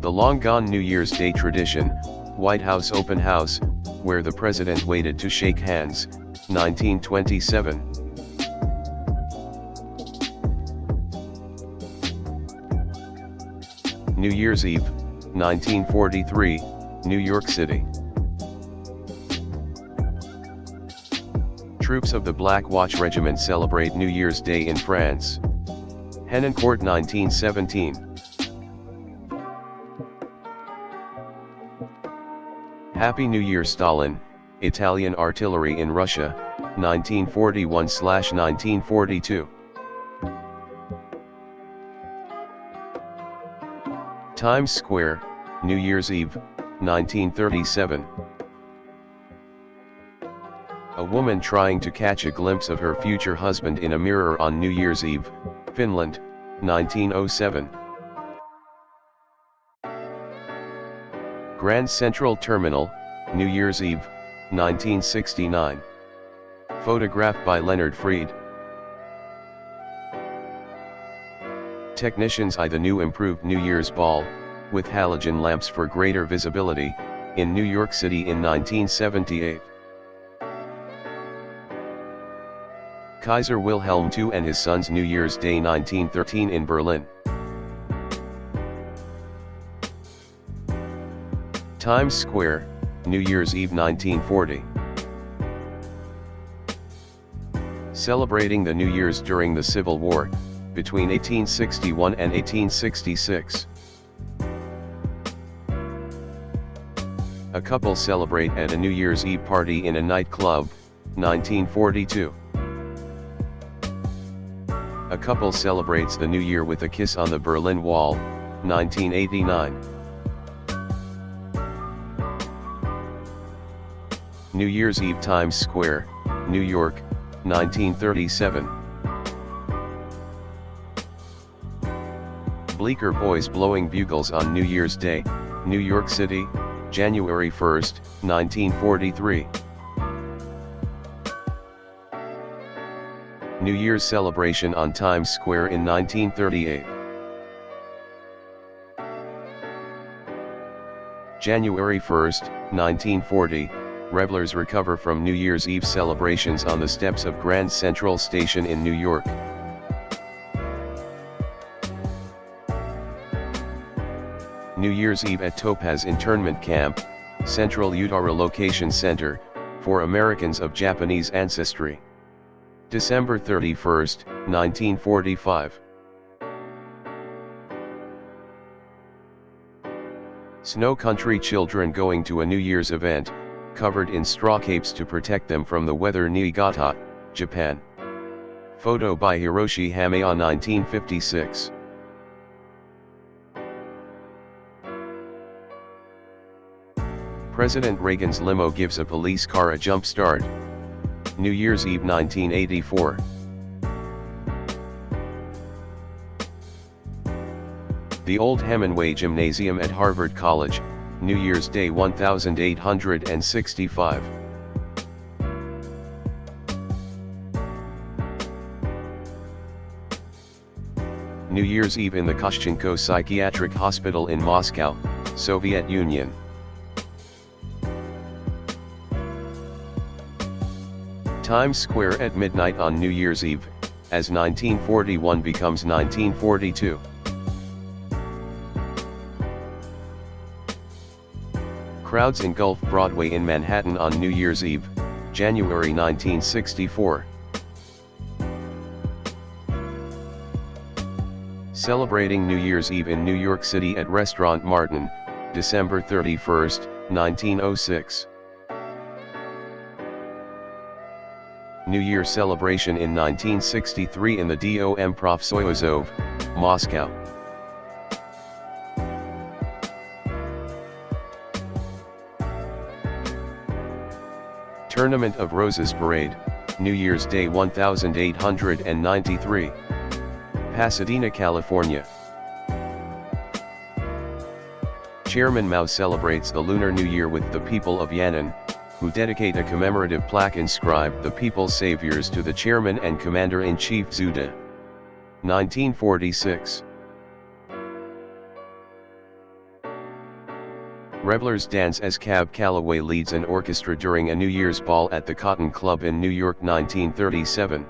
The long-gone New Year's Day tradition, White House open house, where the president waited to shake hands, 1927. New Year's Eve, 1943, New York City. Troops of the Black Watch Regiment celebrate New Year's Day in France. Henencourt, 1917. Happy New Year Stalin, Italian artillery in Russia, 1941–1942. Times Square, New Year's Eve, 1937. A woman trying to catch a glimpse of her future husband in a mirror on New Year's Eve, Finland, 1907. Grand Central Terminal, New Year's Eve, 1969. Photographed by Leonard Freed. Technicians eye the new improved New Year's ball, with halogen lamps for greater visibility, in New York City in 1978. Kaiser Wilhelm II and his son's New Year's Day 1913 in Berlin. Times Square, New Year's Eve 1940. Celebrating the New Year's during the Civil War, between 1861 and 1866. A couple celebrate at a New Year's Eve party in a nightclub, 1942. A couple celebrates the New Year with a kiss on the Berlin Wall, 1989. New Year's Eve Times Square, New York, 1937. Bleecker Boys blowing bugles on New Year's Day, New York City, January 1, 1943. New Year's celebration on Times Square in 1938. January 1, 1940. Revelers recover from New Year's Eve celebrations on the steps of Grand Central Station in New York. New Year's Eve at Topaz Internment Camp, Central Utah Relocation Center, for Americans of Japanese ancestry. December 31, 1945. Snow Country children going to a New Year's event, covered in straw capes to protect them from the weather. Niigata, Japan. Photo by Hiroshi Hamea, 1956. President Reagan's limo gives a police car a jump start. New Year's Eve 1984. The Old Hemingway Gymnasium at Harvard College, New Year's Day 1865. New Year's Eve in the Koshchenko Psychiatric Hospital in Moscow, Soviet Union. Times Square at midnight on New Year's Eve, as 1941 becomes 1942. Crowds engulf Broadway in Manhattan on New Year's Eve, January 1964. Celebrating New Year's Eve in New York City at Restaurant Martin, December 31, 1906. New Year celebration in 1963 in the Dom Profsoyuzov, Moscow. Tournament of Roses Parade, New Year's Day 1893. Pasadena, California. Chairman Mao celebrates the Lunar New Year with the people of Yan'an, who dedicate a commemorative plaque inscribed "The People's Saviors" to the Chairman and Commander-in-Chief Zhu De. 1946. Revelers dance as Cab Calloway leads an orchestra during a New Year's ball at the Cotton Club in New York 1937.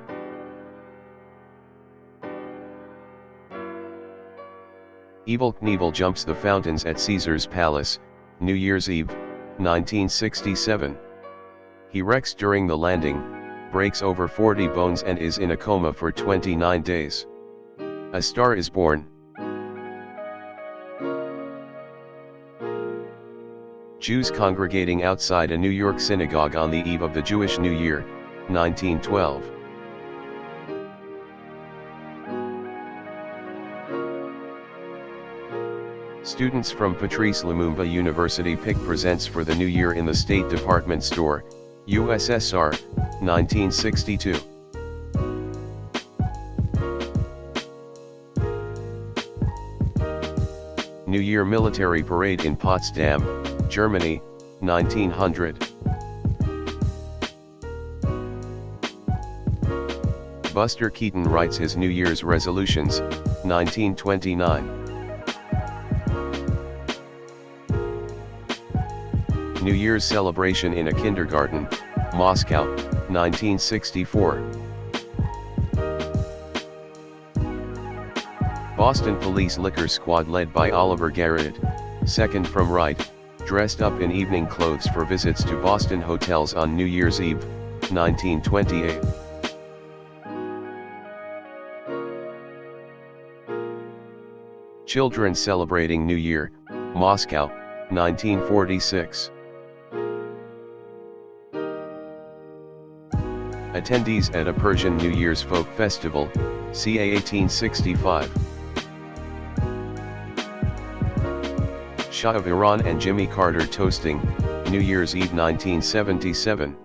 Evel Knievel jumps the fountains at Caesar's Palace, New Year's Eve, 1967. He wrecks during the landing, breaks over 40 bones and is in a coma for 29 days. A Star is Born. Jews congregating outside a New York synagogue on the eve of the Jewish New Year, 1912. Students from Patrice Lumumba University pick presents for the New Year in the State Department Store, USSR, 1962. New Year Military Parade in Potsdam, Germany, 1900. Buster Keaton writes his New Year's resolutions, 1929. New Year's celebration in a kindergarten, Moscow, 1964. Boston Police Liquor Squad led by Oliver Garrett, second from right, dressed up in evening clothes for visits to Boston hotels on New Year's Eve, 1928. Children celebrating New Year, Moscow, 1946. Attendees at a Persian New Year's folk festival, ca 1865. Shah of Iran and Jimmy Carter toasting, New Year's Eve 1977.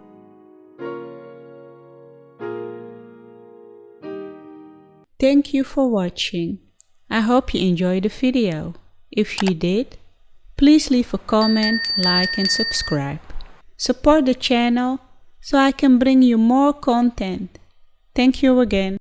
Thank you for watching. I hope you enjoyed the video. If you did, please leave a comment, like and subscribe. Support the channel so I can bring you more content. Thank you again.